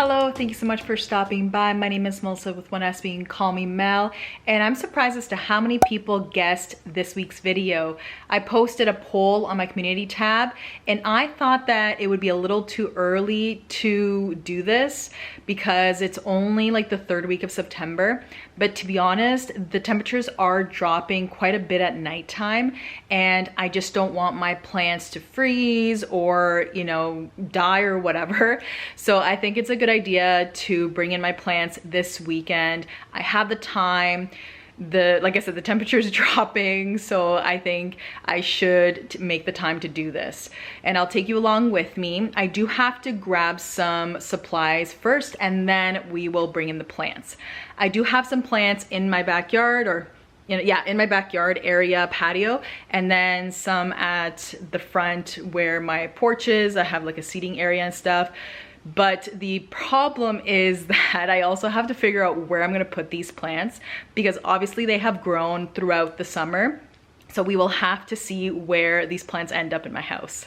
Hello, thank you so much for stopping by. My name is Melissa with One S being Call Me Mel, and I'm surprised as to how many people guessed this week's video. I posted a poll on my community tab, and I thought that it would be a little too early to do this because it's only like the third week of September. But to be honest, the temperatures are dropping quite a bit at nighttime, and I just don't want my plants to freeze or, you know, die or whatever. So I think it's a good idea to bring in my plants this weekend. I have the time. Like I said, the temperature is dropping, so I think I should make the time to do this. And I'll take you along with me. I do have to grab some supplies first, and then we will bring in the plants. I do have some plants in my backyard, or in my backyard area patio, and then some at the front where my porch is. I have like a seating area and stuff. But the problem is that I also have to figure out where I'm gonna put these plants, because obviously they have grown throughout the summer. So we will have to see where these plants end up in my house.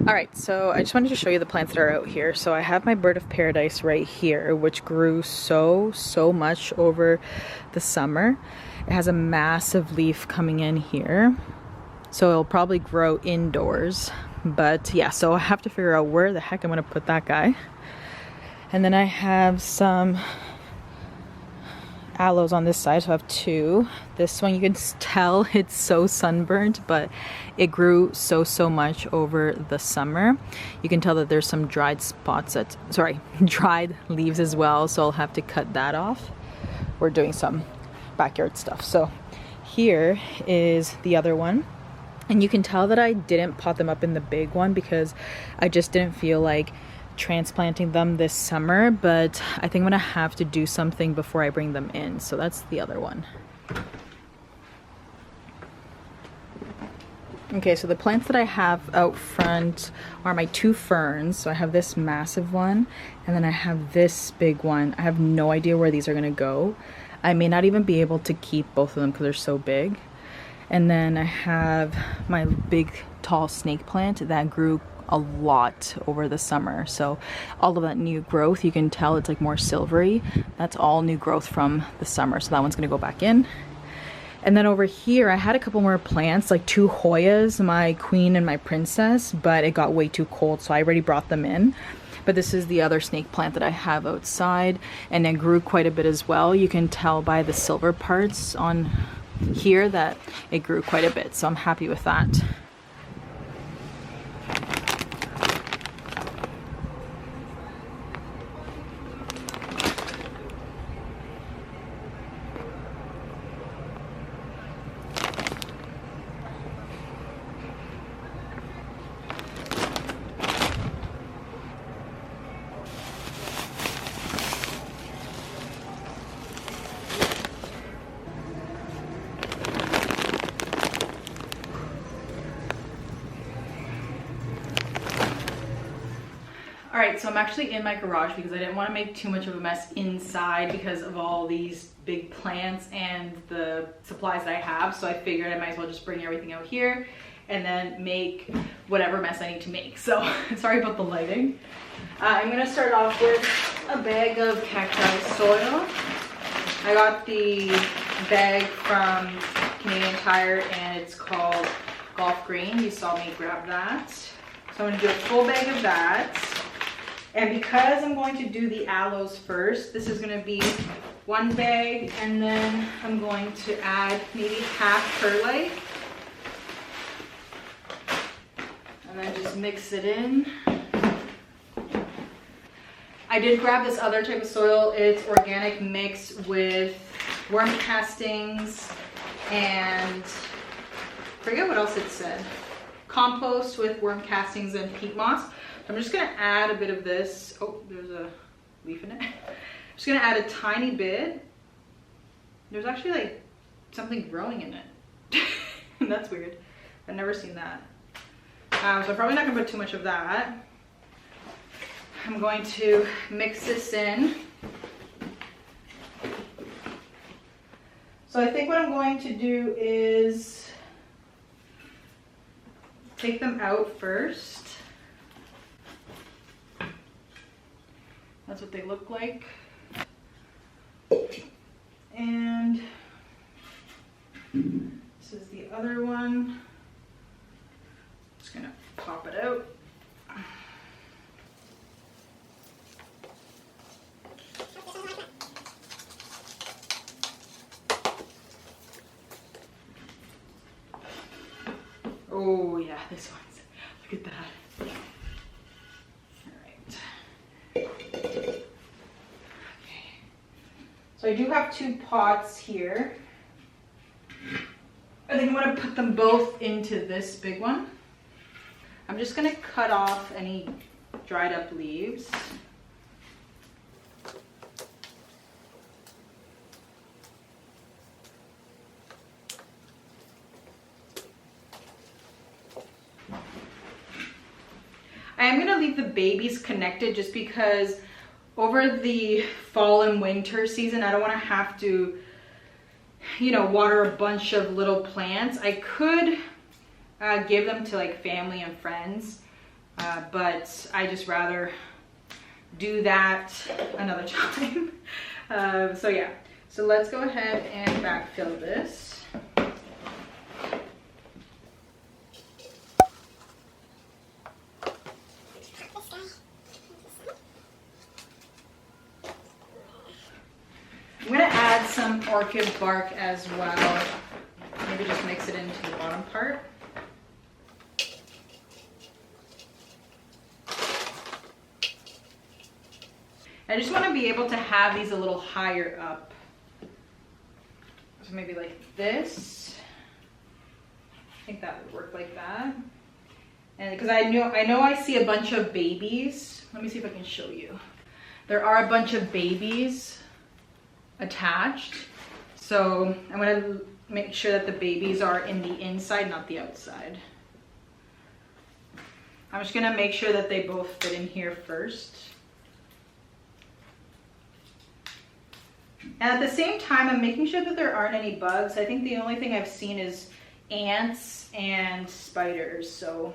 All right, so I just wanted to show you the plants that are out here. So I have my bird of paradise right here, which grew so much over the summer. It has a massive leaf coming in here, so it'll probably grow indoors. But yeah, so I have to figure out where the heck I'm gonna put that guy. And then I have some aloes on this side, so I have two. This one, you can tell it's so sunburnt, but it grew so much over the summer. You can tell that there's some dried spots dried leaves as well, so I'll have to cut that off. We're doing some backyard stuff. So here is the other one, and you can tell that I didn't pot them up in the big one because I just didn't feel like transplanting them this summer, but I think I'm gonna have to do something before I bring them in. So that's the other one. Okay, so the plants that I have out front are my two ferns. So I have this massive one, and then I have this big one. I have no idea where these are gonna go. I may not even be able to keep both of them because they're so big. And then I have my big tall snake plant that grew a lot over the summer. So all of that new growth, you can tell it's like more silvery. That's all new growth from the summer. So that one's gonna go back in. And then over here, I had a couple more plants, like two Hoyas, my queen and my princess, but it got way too cold, so I already brought them in. But this is the other snake plant that I have outside, and it grew quite a bit as well. You can tell by the silver parts on here that it grew quite a bit, so I'm happy with that. Alright, so I'm actually in my garage because I didn't want to make too much of a mess inside because of all these big plants and the supplies that I have. So I figured I might as well just bring everything out here and then make whatever mess I need to make. So sorry about the lighting. I'm going to start off with a bag of cacti soil. I got the bag from Canadian Tire and it's called Golf Green. You saw me grab that. So I'm going to do a full bag of that. And because I'm going to do the aloes first, this is going to be one bag, and then I'm going to add maybe half perlite. And then just mix it in. I did grab this other type of soil. It's organic mixed with worm castings and I forget what else it said. Compost with worm castings and peat moss. I'm just gonna add a bit of this. Oh, there's a leaf in it. I'm just gonna add a tiny bit. There's actually like something growing in it. That's weird. I've never seen that. So I'm probably not gonna put too much of that. I'm going to mix this in. So I think what I'm going to do is take them out first. That's what they look like. And this is the other one. Just gonna pop it out. Oh yeah, this one's, look at that. All right. Okay. So I do have 2 pots here. I think I'm gonna put them both into this big one. I'm just gonna cut off any dried up leaves. I am gonna leave the babies connected just because over the fall and winter season, I don't wanna have to, you know, water a bunch of little plants. I could give them to like family and friends, but I just rather do that another time. So yeah, so let's go ahead and backfill this. I'm gonna add some orchid bark as well. Maybe just mix it into the bottom part. I just want to be able to have these a little higher up. So maybe like this. I think that would work like that. And because I know I see a bunch of babies. Let me see if I can show you. There are a bunch of babies attached. So I'm going to make sure that the babies are in the inside, not the outside. I'm just going to make sure that they both fit in here first. And at the same time, I'm making sure that there aren't any bugs. I think the only thing I've seen is ants and spiders, so.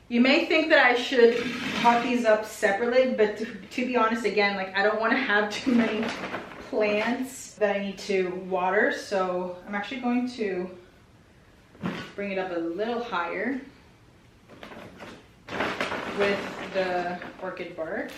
You may think that I should pot these up separately, but to be honest, again, like I don't want to have too many plants that I need to water, so I'm actually going to bring it up a little higher with the orchid bark.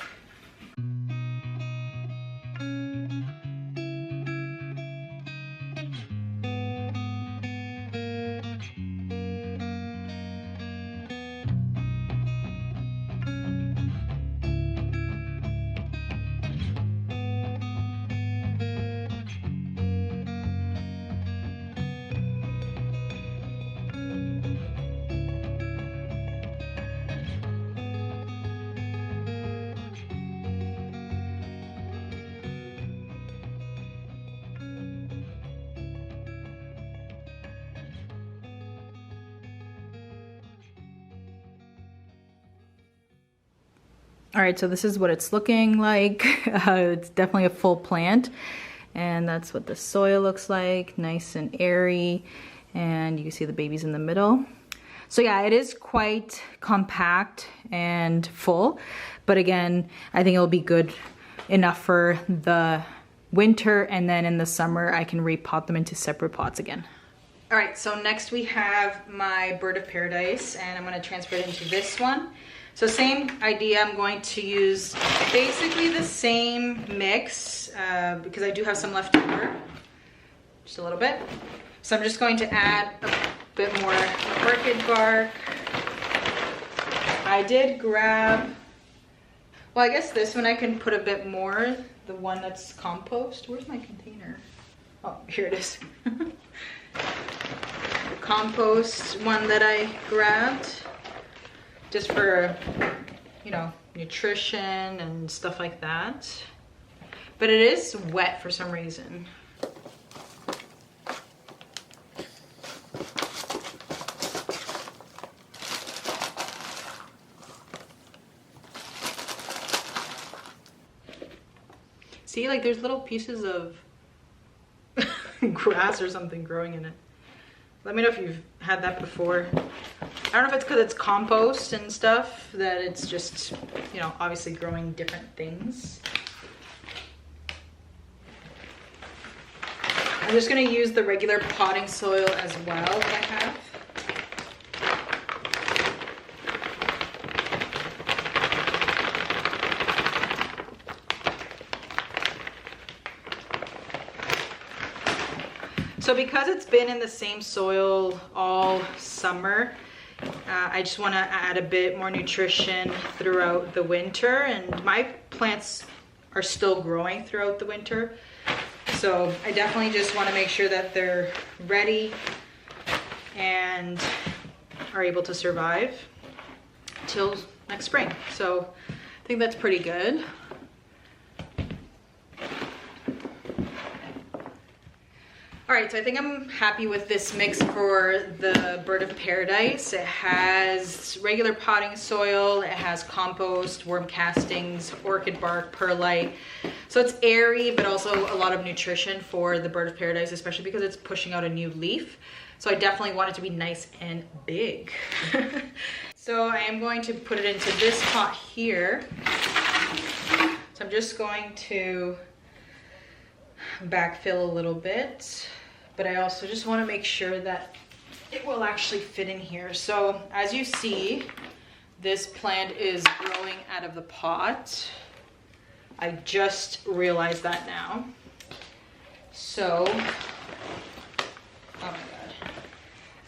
All right, so this is what it's looking like. It's definitely a full plant, and that's what the soil looks like, nice and airy, and you can see the babies in the middle. So yeah, it is quite compact and full, but again, I think it'll be good enough for the winter, and then in the summer I can repot them into separate pots again. All right, so next we have my bird of paradise, and I'm gonna transfer it into this one. So same idea, I'm going to use basically the same mix because I do have some left over, just a little bit. So I'm just going to add a bit more orchid bark. I did grab, well, I guess this one I can put a bit more, the one that's compost. Where's my container? Oh, here it is. The compost one that I grabbed. Just for, you know, nutrition and stuff like that. But it is wet for some reason. See, like there's little pieces of grass or something growing in it. Let me know if you've had that before. I don't know if it's because it's compost and stuff that it's just, you know, obviously growing different things. I'm just gonna use the regular potting soil as well that I have. So because it's been in the same soil all summer, I just want to add a bit more nutrition throughout the winter, and my plants are still growing throughout the winter. So I definitely just want to make sure that they're ready and are able to survive till next spring. So I think that's pretty good. All right, so I think I'm happy with this mix for the bird of paradise. It has regular potting soil, it has compost, worm castings, orchid bark, perlite. So it's airy, but also a lot of nutrition for the bird of paradise, especially because it's pushing out a new leaf. So I definitely want it to be nice and big. So I am going to put it into this pot here. So I'm just going to backfill a little bit, but I also just want to make sure that it will actually fit in here. So as you see, this plant is growing out of the pot. I just realized that now. So, oh my God.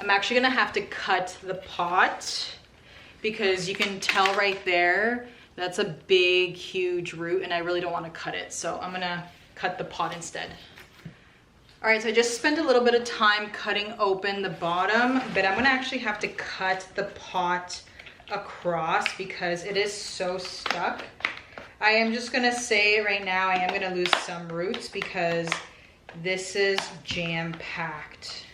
I'm actually gonna have to cut the pot because you can tell right there, that's a big, huge root, and I really don't want to cut it. So I'm gonna cut the pot instead. All right, so I just spent a little bit of time cutting open the bottom, but I'm gonna actually have to cut the pot across because it is so stuck. I am just gonna say right now, I am gonna lose some roots because this is jam-packed.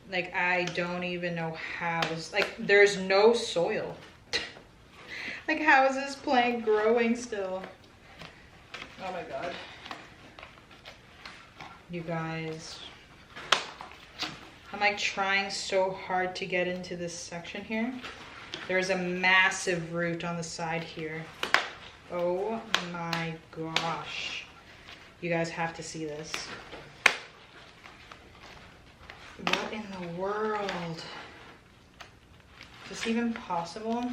Like, I don't even know how, like, there's no soil. Like, how is this plant growing still? Oh my God. You guys. I'm like trying so hard to get into this section here. There's a massive root on the side here. Oh my gosh. You guys have to see this. What in the world? Is this even possible?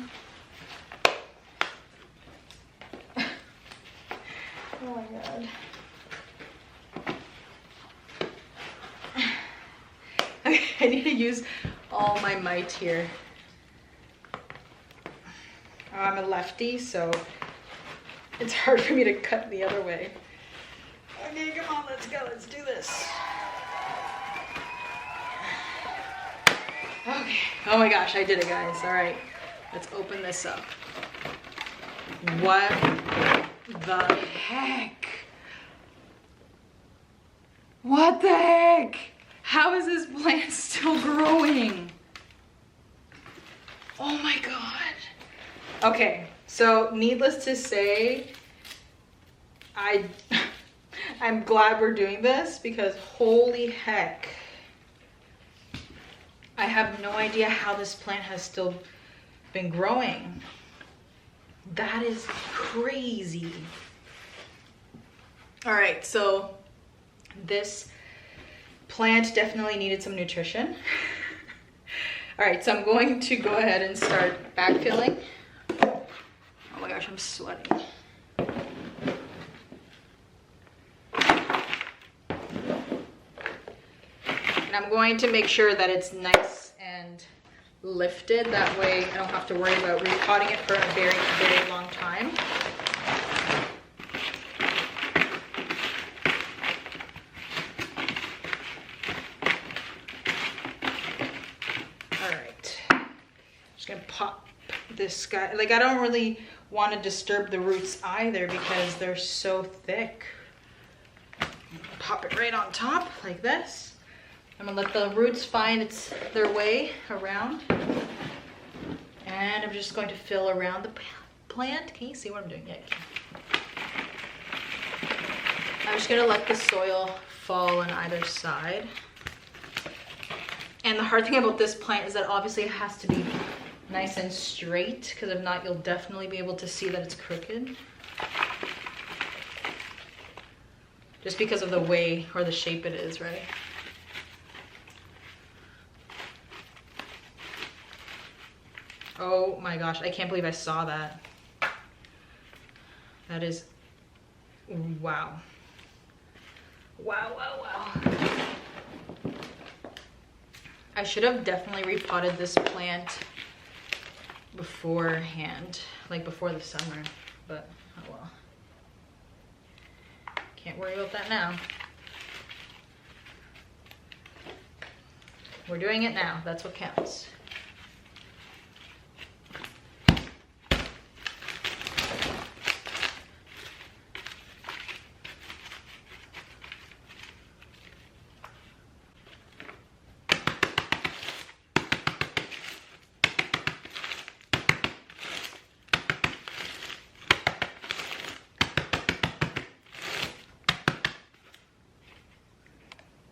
Oh my God. I need to use all my might here. I'm a lefty, so it's hard for me to cut the other way. Okay, come on, let's go, let's do this. Okay, oh my gosh, I did it, guys. All right, let's open this up. What the heck? What the heck? How is this plant still growing? Oh my God. Okay, so needless to say, I'm glad we're doing this because holy heck. I have no idea how this plant has still been growing. That is crazy. All right, so this plant definitely needed some nutrition. All right, so I'm going to go ahead and start backfilling. Oh my gosh, I'm sweating. And I'm going to make sure that it's nice and lifted. That way I don't have to worry about repotting it for a very, very long time. Gonna pop this guy. Like, I don't really want to disturb the roots either because they're so thick. Pop it right on top like this. I'm gonna let the roots find their way around, and I'm just going to fill around the plant. Can you see what I'm doing? Yeah, you can. I'm just gonna let the soil fall on either side. And the hard thing about this plant is that obviously it has to be nice and straight, because if not, you'll definitely be able to see that it's crooked. Just because of the way or the shape it is, right? Oh my gosh, I can't believe I saw that. That is, wow. Wow, wow, wow. I should have definitely repotted this plant beforehand, like before the summer, but oh well. Can't worry about that now. We're doing it now, that's what counts.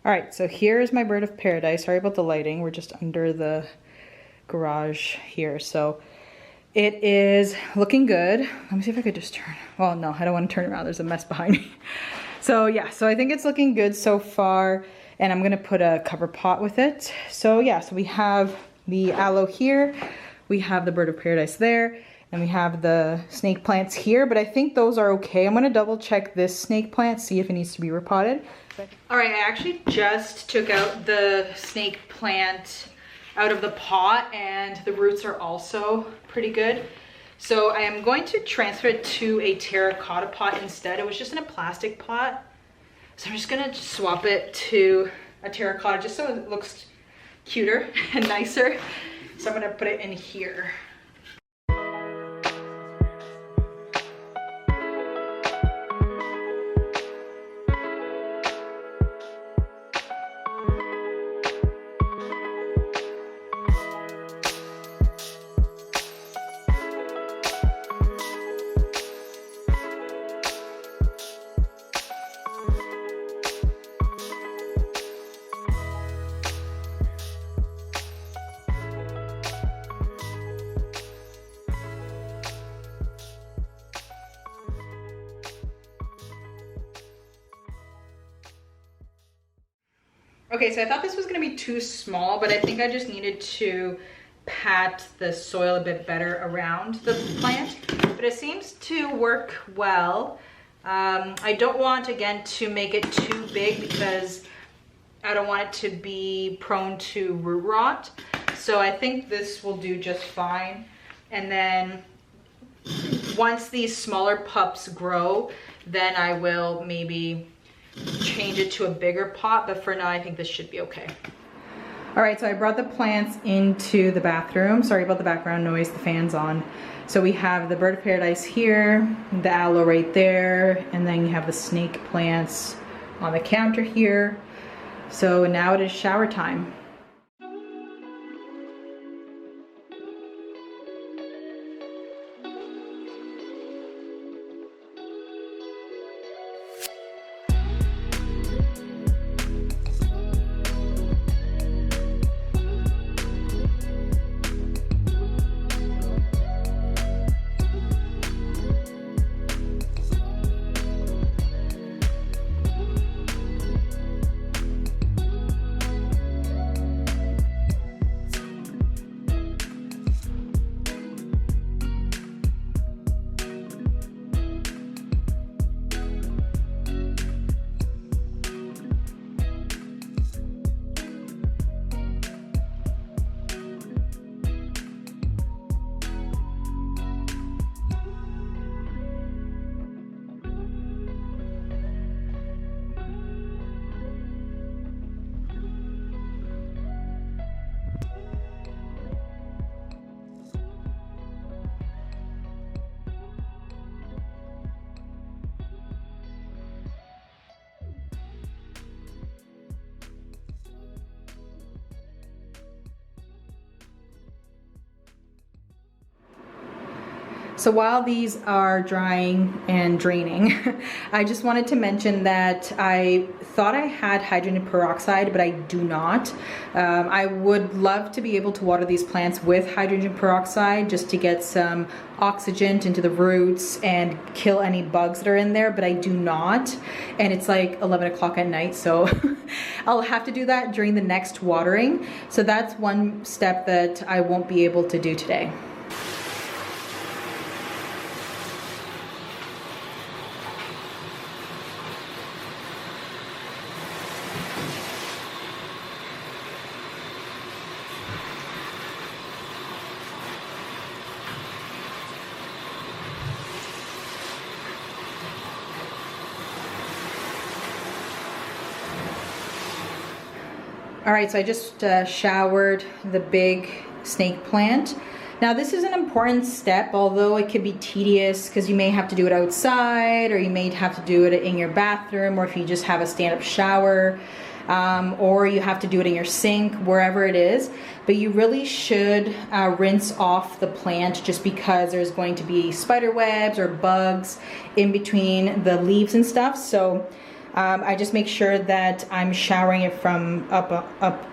All right, so here's my bird of paradise. Sorry about the lighting. We're just under the garage here. So it is looking good. Let me see if I could just turn. Well, no, I don't want to turn around. There's a mess behind me. So yeah, so I think it's looking good so far. And I'm gonna put a cover pot with it. So yeah, so we have the aloe here. We have the bird of paradise there. And we have the snake plants here, but I think those are okay. I'm gonna double check this snake plant, see if it needs to be repotted. All right, I actually just took out the snake plant out of the pot, and the roots are also pretty good. So I am going to transfer it to a terracotta pot instead. It was just in a plastic pot. So I'm just gonna swap it to a terracotta just so it looks cuter and nicer. So I'm gonna put it in here. Okay, so I thought this was gonna be too small, but I think I just needed to pat the soil a bit better around the plant, but it seems to work well. I don't want, again, to make it too big because I don't want it to be prone to root rot. So I think this will do just fine. And then once these smaller pups grow, then I will maybe change it to a bigger pot, but for now I think this should be okay. All right, so I brought the plants into the bathroom. Sorry about the background noise, the fan's on. So we have the bird of paradise here, the aloe right there, and then you have the snake plants on the counter here. So now it is shower time. So while these are drying and draining, I just wanted to mention that I thought I had hydrogen peroxide, but I do not. I would love to be able to water these plants with hydrogen peroxide just to get some oxygen into the roots and kill any bugs that are in there, but I do not. And it's like 11 o'clock at night, so I'll have to do that during the next watering. So that's one step that I won't be able to do today. All right, so I just showered the big snake plant. Now this is an important step, although it could be tedious because you may have to do it outside, or you may have to do it in your bathroom, or if you just have a stand-up shower, or you have to do it in your sink, wherever it is. But you really should rinse off the plant, just because there's going to be spider webs or bugs in between the leaves and stuff. So I just make sure that I'm showering it from up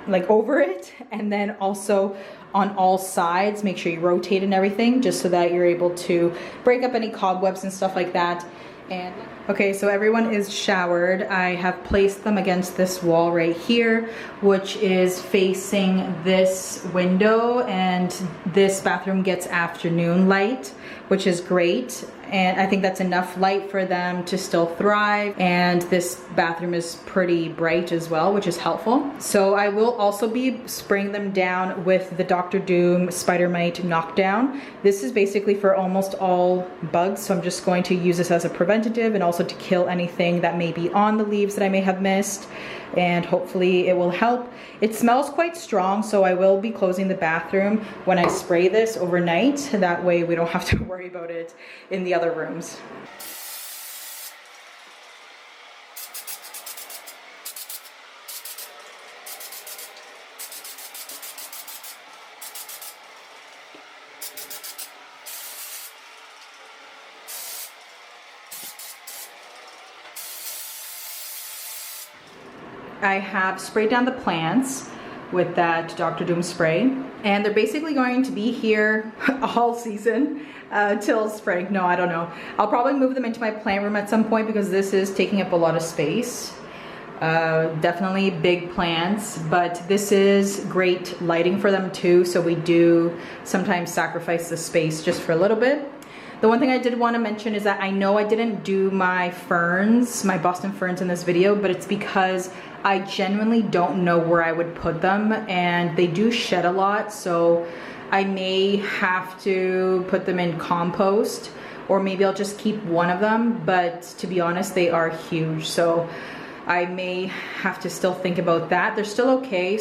like over it, and then also on all sides. Make sure you rotate and everything, just so that you're able to break up any cobwebs and stuff like that. And okay, so everyone is showered. I have placed them against this wall right here, which is facing this window, and this bathroom gets afternoon light, which is great. And I think that's enough light for them to still thrive. And this bathroom is pretty bright as well, which is helpful. So I will also be spraying them down with the Dr. Doom Spider Mite Knockdown. This is basically for almost all bugs, so I'm just going to use this as a preventative and also to kill anything that may be on the leaves that I may have missed. And hopefully it will help. It smells quite strong, so I will be closing the bathroom when I spray this overnight. That way we don't have to worry about it in the other rooms. I have sprayed down the plants with that Dr. Doom spray, and they're basically going to be here all season till spring. No, I don't know. I'll probably move them into my plant room at some point because this is taking up a lot of space. Definitely big plants, but this is great lighting for them too, so we do sometimes sacrifice the space just for a little bit. The one thing I did want to mention is that I know I didn't do my ferns, my Boston ferns in this video, but it's because I genuinely don't know where I would put them, and they do shed a lot, so I may have to put them in compost, or maybe I'll just keep one of them. But to be honest, they are huge, so I may have to still think about that. They're still okay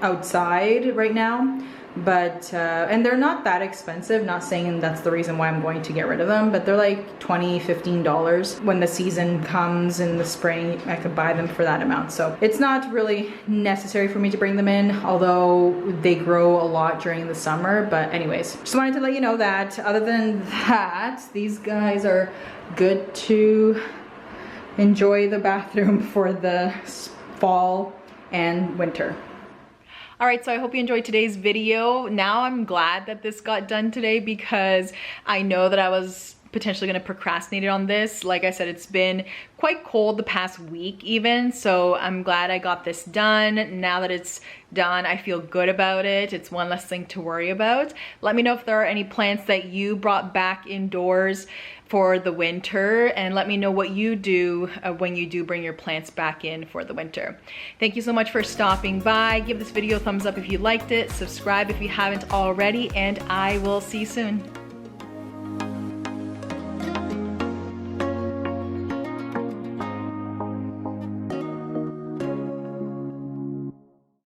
outside right now, but and they're not that expensive. Not saying that's the reason why I'm going to get rid of them, but they're like $20–15. When the season comes in the spring, I could buy them for that amount. So it's not really necessary for me to bring them in, although they grow a lot during the summer. But anyways, just wanted to let you know that. Other than that, these guys are good to enjoy the bathroom for the fall and winter. All right, so I hope you enjoyed today's video. Now I'm glad that this got done today, because I know that I was potentially going to procrastinate on this. Like I said, it's been quite cold the past week even, so I'm glad I got this done. Now that it's done, I feel good about it. It's one less thing to worry about. Let me know if there are any plants that you brought back indoors for the winter, and let me know what you do when you do bring your plants back in for the winter. Thank you so much for stopping by. Give this video a thumbs up if you liked it, subscribe if you haven't already, and I will see you soon.